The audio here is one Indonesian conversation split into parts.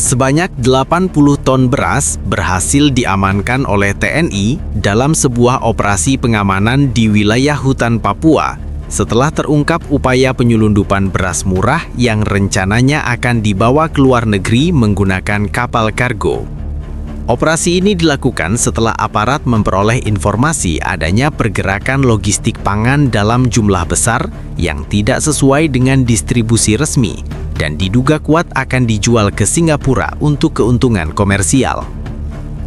Sebanyak 80 ton beras berhasil diamankan oleh TNI dalam sebuah operasi pengamanan di wilayah hutan Papua setelah terungkap upaya penyelundupan beras murah yang rencananya akan dibawa ke luar negeri menggunakan kapal kargo. Operasi ini dilakukan setelah aparat memperoleh informasi adanya pergerakan logistik pangan dalam jumlah besar yang tidak sesuai dengan distribusi resmi dan diduga kuat akan dijual ke Singapura untuk keuntungan komersial.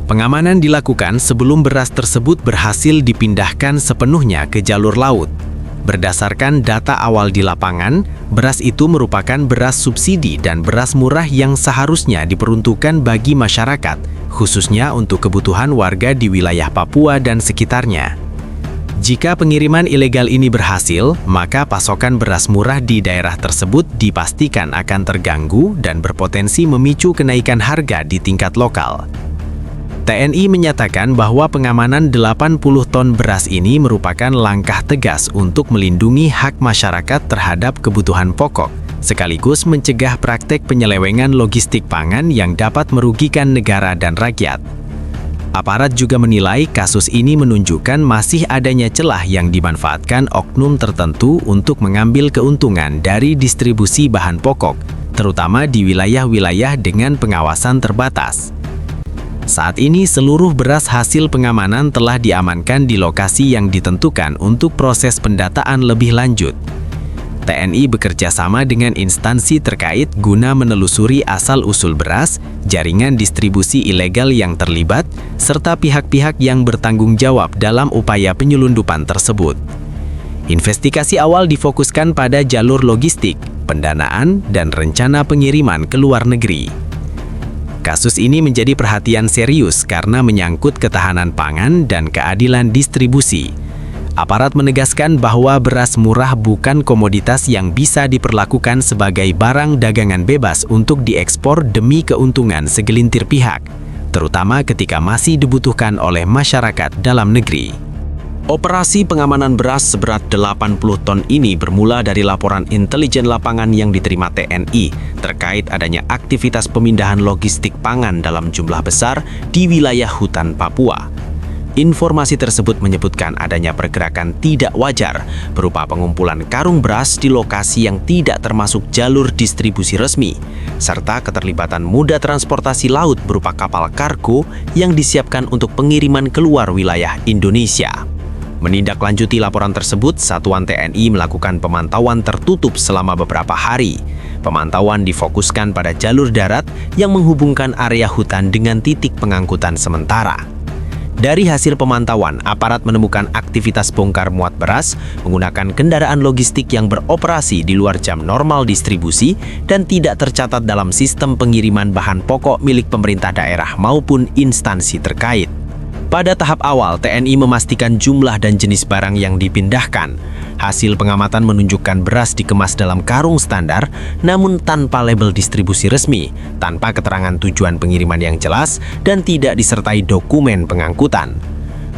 Pengamanan dilakukan sebelum beras tersebut berhasil dipindahkan sepenuhnya ke jalur laut. Berdasarkan data awal di lapangan, beras itu merupakan beras subsidi dan beras murah yang seharusnya diperuntukkan bagi masyarakat, khususnya untuk kebutuhan warga di wilayah Papua dan sekitarnya. Jika pengiriman ilegal ini berhasil, maka pasokan beras murah di daerah tersebut dipastikan akan terganggu dan berpotensi memicu kenaikan harga di tingkat lokal. TNI menyatakan bahwa pengamanan 80 ton beras ini merupakan langkah tegas untuk melindungi hak masyarakat terhadap kebutuhan pokok, sekaligus mencegah praktek penyelewengan logistik pangan yang dapat merugikan negara dan rakyat. Aparat juga menilai kasus ini menunjukkan masih adanya celah yang dimanfaatkan oknum tertentu untuk mengambil keuntungan dari distribusi bahan pokok, terutama di wilayah-wilayah dengan pengawasan terbatas. Saat ini seluruh beras hasil pengamanan telah diamankan di lokasi yang ditentukan untuk proses pendataan lebih lanjut. TNI bekerja sama dengan instansi terkait guna menelusuri asal-usul beras, jaringan distribusi ilegal yang terlibat, serta pihak-pihak yang bertanggung jawab dalam upaya penyelundupan tersebut. Investigasi awal difokuskan pada jalur logistik, pendanaan, dan rencana pengiriman ke luar negeri. Kasus ini menjadi perhatian serius karena menyangkut ketahanan pangan dan keadilan distribusi. Aparat menegaskan bahwa beras murah bukan komoditas yang bisa diperlakukan sebagai barang dagangan bebas untuk diekspor demi keuntungan segelintir pihak, terutama ketika masih dibutuhkan oleh masyarakat dalam negeri. Operasi pengamanan beras seberat 80 ton ini bermula dari laporan intelijen lapangan yang diterima TNI terkait adanya aktivitas pemindahan logistik pangan dalam jumlah besar di wilayah hutan Papua. Informasi tersebut menyebutkan adanya pergerakan tidak wajar berupa pengumpulan karung beras di lokasi yang tidak termasuk jalur distribusi resmi, serta keterlibatan moda transportasi laut berupa kapal kargo yang disiapkan untuk pengiriman keluar wilayah Indonesia. Menindaklanjuti laporan tersebut, Satuan TNI melakukan pemantauan tertutup selama beberapa hari. Pemantauan difokuskan pada jalur darat yang menghubungkan area hutan dengan titik pengangkutan sementara. Dari hasil pemantauan, aparat menemukan aktivitas bongkar muat beras menggunakan kendaraan logistik yang beroperasi di luar jam normal distribusi dan tidak tercatat dalam sistem pengiriman bahan pokok milik pemerintah daerah maupun instansi terkait. Pada tahap awal, TNI memastikan jumlah dan jenis barang yang dipindahkan. Hasil pengamatan menunjukkan beras dikemas dalam karung standar, namun tanpa label distribusi resmi, tanpa keterangan tujuan pengiriman yang jelas, dan tidak disertai dokumen pengangkutan.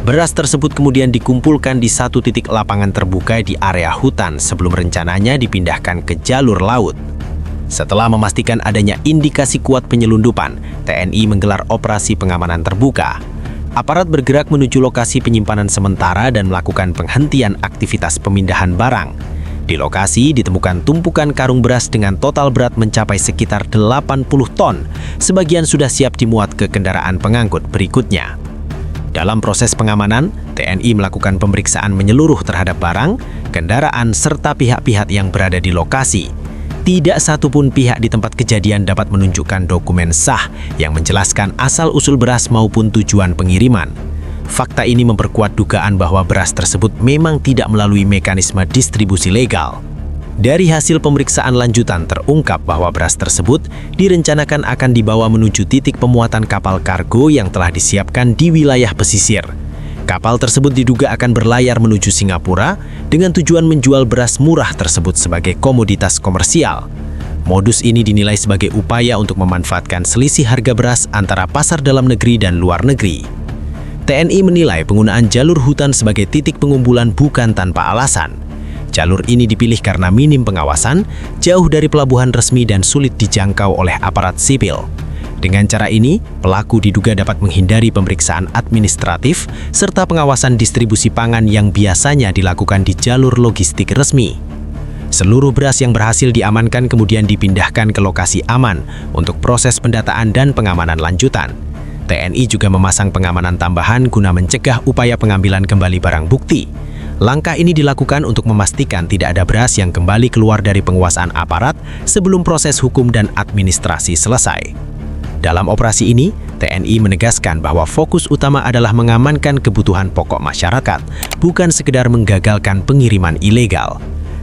Beras tersebut kemudian dikumpulkan di satu titik lapangan terbuka di area hutan sebelum rencananya dipindahkan ke jalur laut. Setelah memastikan adanya indikasi kuat penyelundupan, TNI menggelar operasi pengamanan terbuka. Aparat bergerak menuju lokasi penyimpanan sementara dan melakukan penghentian aktivitas pemindahan barang. Di lokasi ditemukan tumpukan karung beras dengan total berat mencapai sekitar 80 ton. Sebagian sudah siap dimuat ke kendaraan pengangkut berikutnya. Dalam proses pengamanan, TNI melakukan pemeriksaan menyeluruh terhadap barang, kendaraan, serta pihak-pihak yang berada di lokasi. Tidak satupun pihak di tempat kejadian dapat menunjukkan dokumen sah yang menjelaskan asal-usul beras maupun tujuan pengiriman. Fakta ini memperkuat dugaan bahwa beras tersebut memang tidak melalui mekanisme distribusi legal. Dari hasil pemeriksaan lanjutan terungkap bahwa beras tersebut direncanakan akan dibawa menuju titik pemuatan kapal kargo yang telah disiapkan di wilayah pesisir. Kapal tersebut diduga akan berlayar menuju Singapura dengan tujuan menjual beras murah tersebut sebagai komoditas komersial. Modus ini dinilai sebagai upaya untuk memanfaatkan selisih harga beras antara pasar dalam negeri dan luar negeri. TNI menilai penggunaan jalur hutan sebagai titik pengumpulan bukan tanpa alasan. Jalur ini dipilih karena minim pengawasan, jauh dari pelabuhan resmi dan sulit dijangkau oleh aparat sipil. Dengan cara ini, pelaku diduga dapat menghindari pemeriksaan administratif serta pengawasan distribusi pangan yang biasanya dilakukan di jalur logistik resmi. Seluruh beras yang berhasil diamankan kemudian dipindahkan ke lokasi aman untuk proses pendataan dan pengamanan lanjutan. TNI juga memasang pengamanan tambahan guna mencegah upaya pengambilan kembali barang bukti. Langkah ini dilakukan untuk memastikan tidak ada beras yang kembali keluar dari penguasaan aparat sebelum proses hukum dan administrasi selesai. Dalam operasi ini, TNI menegaskan bahwa fokus utama adalah mengamankan kebutuhan pokok masyarakat, bukan sekedar menggagalkan pengiriman ilegal.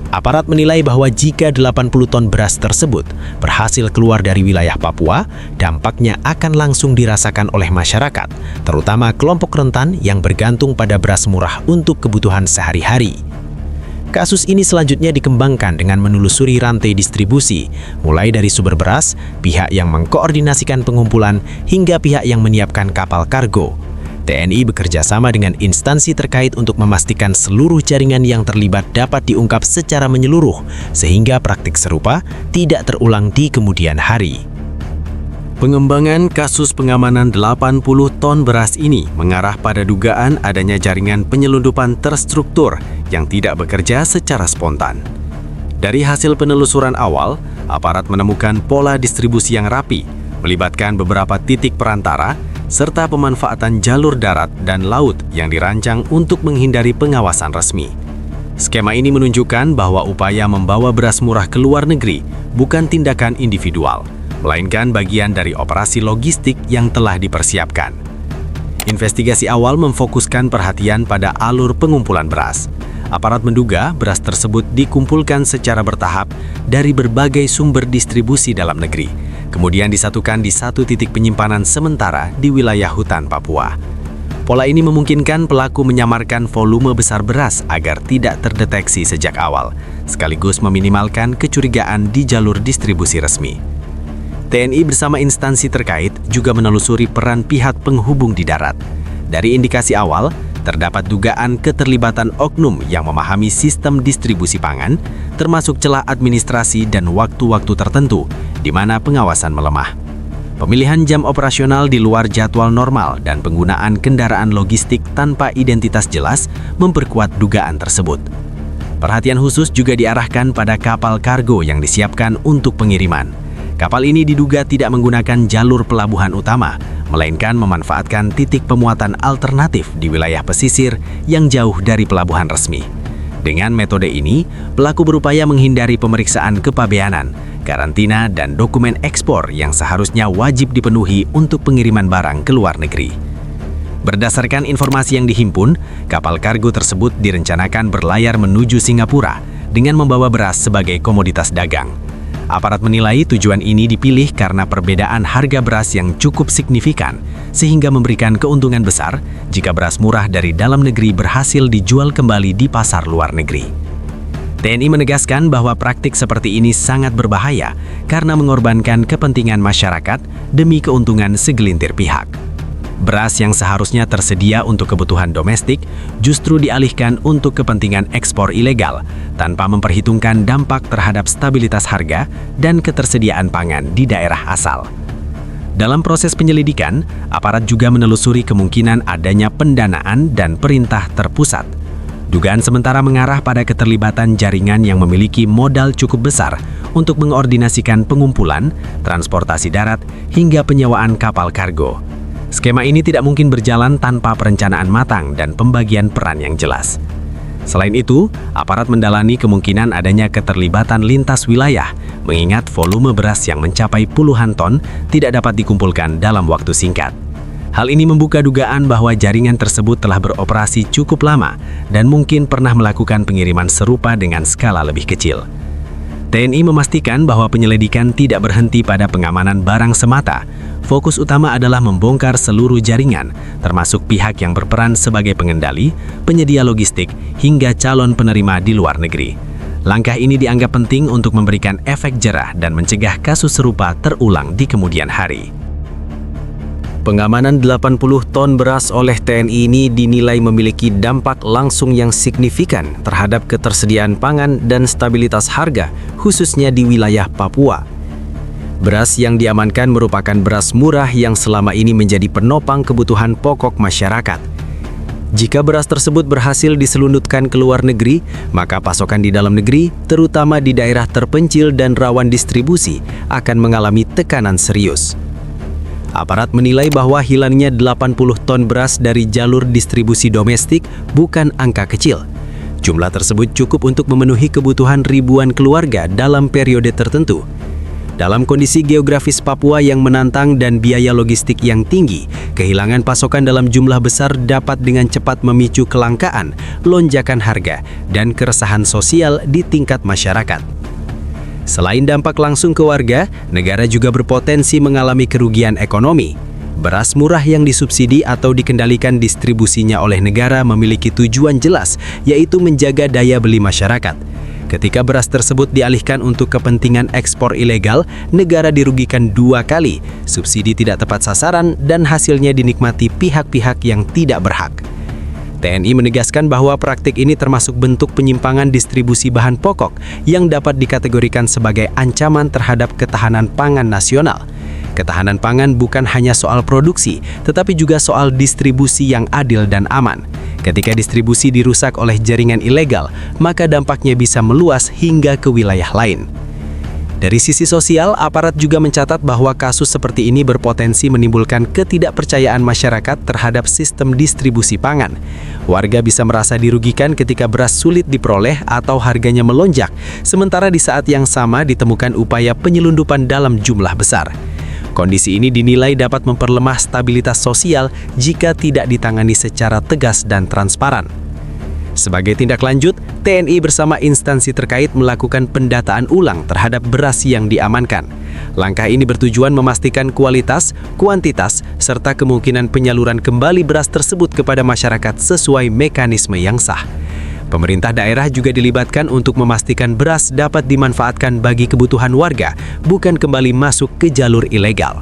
Aparat menilai bahwa jika 80 ton beras tersebut berhasil keluar dari wilayah Papua, dampaknya akan langsung dirasakan oleh masyarakat, terutama kelompok rentan yang bergantung pada beras murah untuk kebutuhan sehari-hari. Kasus ini selanjutnya dikembangkan dengan menelusuri rantai distribusi, mulai dari sumber beras, pihak yang mengkoordinasikan pengumpulan, hingga pihak yang menyiapkan kapal kargo. TNI bekerja sama dengan instansi terkait untuk memastikan seluruh jaringan yang terlibat dapat diungkap secara menyeluruh, sehingga praktik serupa tidak terulang di kemudian hari. Pengembangan kasus pengamanan 80 ton beras ini mengarah pada dugaan adanya jaringan penyelundupan terstruktur yang tidak bekerja secara spontan. Dari hasil penelusuran awal, aparat menemukan pola distribusi yang rapi, melibatkan beberapa titik perantara, serta pemanfaatan jalur darat dan laut yang dirancang untuk menghindari pengawasan resmi. Skema ini menunjukkan bahwa upaya membawa beras murah ke luar negeri bukan tindakan individual, melainkan bagian dari operasi logistik yang telah dipersiapkan. Investigasi awal memfokuskan perhatian pada alur pengumpulan beras. Aparat menduga beras tersebut dikumpulkan secara bertahap dari berbagai sumber distribusi dalam negeri, kemudian disatukan di satu titik penyimpanan sementara di wilayah hutan Papua. Pola ini memungkinkan pelaku menyamarkan volume besar beras agar tidak terdeteksi sejak awal, sekaligus meminimalkan kecurigaan di jalur distribusi resmi. TNI bersama instansi terkait juga menelusuri peran pihak penghubung di darat. Dari indikasi awal, terdapat dugaan keterlibatan oknum yang memahami sistem distribusi pangan, termasuk celah administrasi dan waktu-waktu tertentu, di mana pengawasan melemah. Pemilihan jam operasional di luar jadwal normal dan penggunaan kendaraan logistik tanpa identitas jelas memperkuat dugaan tersebut. Perhatian khusus juga diarahkan pada kapal kargo yang disiapkan untuk pengiriman. Kapal ini diduga tidak menggunakan jalur pelabuhan utama, melainkan memanfaatkan titik pemuatan alternatif di wilayah pesisir yang jauh dari pelabuhan resmi. Dengan metode ini, pelaku berupaya menghindari pemeriksaan kepabeanan, karantina, dan dokumen ekspor yang seharusnya wajib dipenuhi untuk pengiriman barang ke luar negeri. Berdasarkan informasi yang dihimpun, kapal kargo tersebut direncanakan berlayar menuju Singapura dengan membawa beras sebagai komoditas dagang. Aparat menilai tujuan ini dipilih karena perbedaan harga beras yang cukup signifikan, sehingga memberikan keuntungan besar jika beras murah dari dalam negeri berhasil dijual kembali di pasar luar negeri. TNI menegaskan bahwa praktik seperti ini sangat berbahaya karena mengorbankan kepentingan masyarakat demi keuntungan segelintir pihak. Beras yang seharusnya tersedia untuk kebutuhan domestik justru dialihkan untuk kepentingan ekspor ilegal tanpa memperhitungkan dampak terhadap stabilitas harga dan ketersediaan pangan di daerah asal. Dalam proses penyelidikan, aparat juga menelusuri kemungkinan adanya pendanaan dan perintah terpusat. Dugaan sementara mengarah pada keterlibatan jaringan yang memiliki modal cukup besar untuk mengordinasikan pengumpulan, transportasi darat, hingga penyewaan kapal kargo. Skema ini tidak mungkin berjalan tanpa perencanaan matang dan pembagian peran yang jelas. Selain itu, aparat mendalami kemungkinan adanya keterlibatan lintas wilayah, mengingat volume beras yang mencapai puluhan ton tidak dapat dikumpulkan dalam waktu singkat. Hal ini membuka dugaan bahwa jaringan tersebut telah beroperasi cukup lama dan mungkin pernah melakukan pengiriman serupa dengan skala lebih kecil. TNI memastikan bahwa penyelidikan tidak berhenti pada pengamanan barang semata. Fokus utama adalah membongkar seluruh jaringan, termasuk pihak yang berperan sebagai pengendali, penyedia logistik, hingga calon penerima di luar negeri. Langkah ini dianggap penting untuk memberikan efek jerah dan mencegah kasus serupa terulang di kemudian hari. Pengamanan 80 ton beras oleh TNI ini dinilai memiliki dampak langsung yang signifikan terhadap ketersediaan pangan dan stabilitas harga, khususnya di wilayah Papua. Beras yang diamankan merupakan beras murah yang selama ini menjadi penopang kebutuhan pokok masyarakat. Jika beras tersebut berhasil diselundupkan ke luar negeri, maka pasokan di dalam negeri, terutama di daerah terpencil dan rawan distribusi, akan mengalami tekanan serius. Aparat menilai bahwa hilangnya 80 ton beras dari jalur distribusi domestik bukan angka kecil. Jumlah tersebut cukup untuk memenuhi kebutuhan ribuan keluarga dalam periode tertentu. Dalam kondisi geografis Papua yang menantang dan biaya logistik yang tinggi, kehilangan pasokan dalam jumlah besar dapat dengan cepat memicu kelangkaan, lonjakan harga, dan keresahan sosial di tingkat masyarakat. Selain dampak langsung ke warga, negara juga berpotensi mengalami kerugian ekonomi. Beras murah yang disubsidi atau dikendalikan distribusinya oleh negara memiliki tujuan jelas, yaitu menjaga daya beli masyarakat. Ketika beras tersebut dialihkan untuk kepentingan ekspor ilegal, negara dirugikan dua kali, subsidi tidak tepat sasaran, dan hasilnya dinikmati pihak-pihak yang tidak berhak. TNI menegaskan bahwa praktik ini termasuk bentuk penyimpangan distribusi bahan pokok yang dapat dikategorikan sebagai ancaman terhadap ketahanan pangan nasional. Ketahanan pangan bukan hanya soal produksi, tetapi juga soal distribusi yang adil dan aman. Ketika distribusi dirusak oleh jaringan ilegal, maka dampaknya bisa meluas hingga ke wilayah lain. Dari sisi sosial, aparat juga mencatat bahwa kasus seperti ini berpotensi menimbulkan ketidakpercayaan masyarakat terhadap sistem distribusi pangan. Warga bisa merasa dirugikan ketika beras sulit diperoleh atau harganya melonjak, sementara di saat yang sama ditemukan upaya penyelundupan dalam jumlah besar. Kondisi ini dinilai dapat memperlemah stabilitas sosial jika tidak ditangani secara tegas dan transparan. Sebagai tindak lanjut, TNI bersama instansi terkait melakukan pendataan ulang terhadap beras yang diamankan. Langkah ini bertujuan memastikan kualitas, kuantitas, serta kemungkinan penyaluran kembali beras tersebut kepada masyarakat sesuai mekanisme yang sah. Pemerintah daerah juga dilibatkan untuk memastikan beras dapat dimanfaatkan bagi kebutuhan warga, bukan kembali masuk ke jalur ilegal.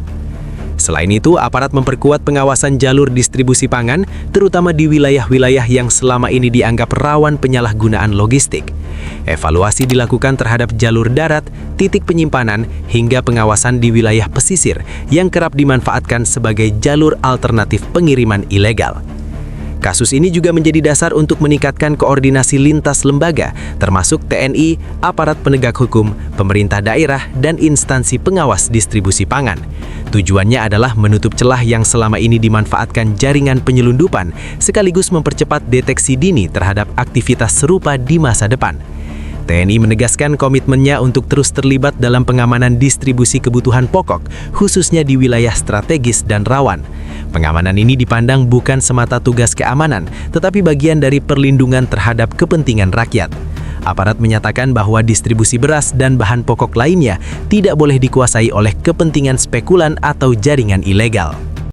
Selain itu, aparat memperkuat pengawasan jalur distribusi pangan, terutama di wilayah-wilayah yang selama ini dianggap rawan penyalahgunaan logistik. Evaluasi dilakukan terhadap jalur darat, titik penyimpanan, hingga pengawasan di wilayah pesisir yang kerap dimanfaatkan sebagai jalur alternatif pengiriman ilegal. Kasus ini juga menjadi dasar untuk meningkatkan koordinasi lintas lembaga, termasuk TNI, aparat penegak hukum, pemerintah daerah, dan instansi pengawas distribusi pangan. Tujuannya adalah menutup celah yang selama ini dimanfaatkan jaringan penyelundupan, sekaligus mempercepat deteksi dini terhadap aktivitas serupa di masa depan. TNI menegaskan komitmennya untuk terus terlibat dalam pengamanan distribusi kebutuhan pokok, khususnya di wilayah strategis dan rawan. Pengamanan ini dipandang bukan semata tugas keamanan, tetapi bagian dari perlindungan terhadap kepentingan rakyat. Aparat menyatakan bahwa distribusi beras dan bahan pokok lainnya tidak boleh dikuasai oleh kepentingan spekulan atau jaringan ilegal.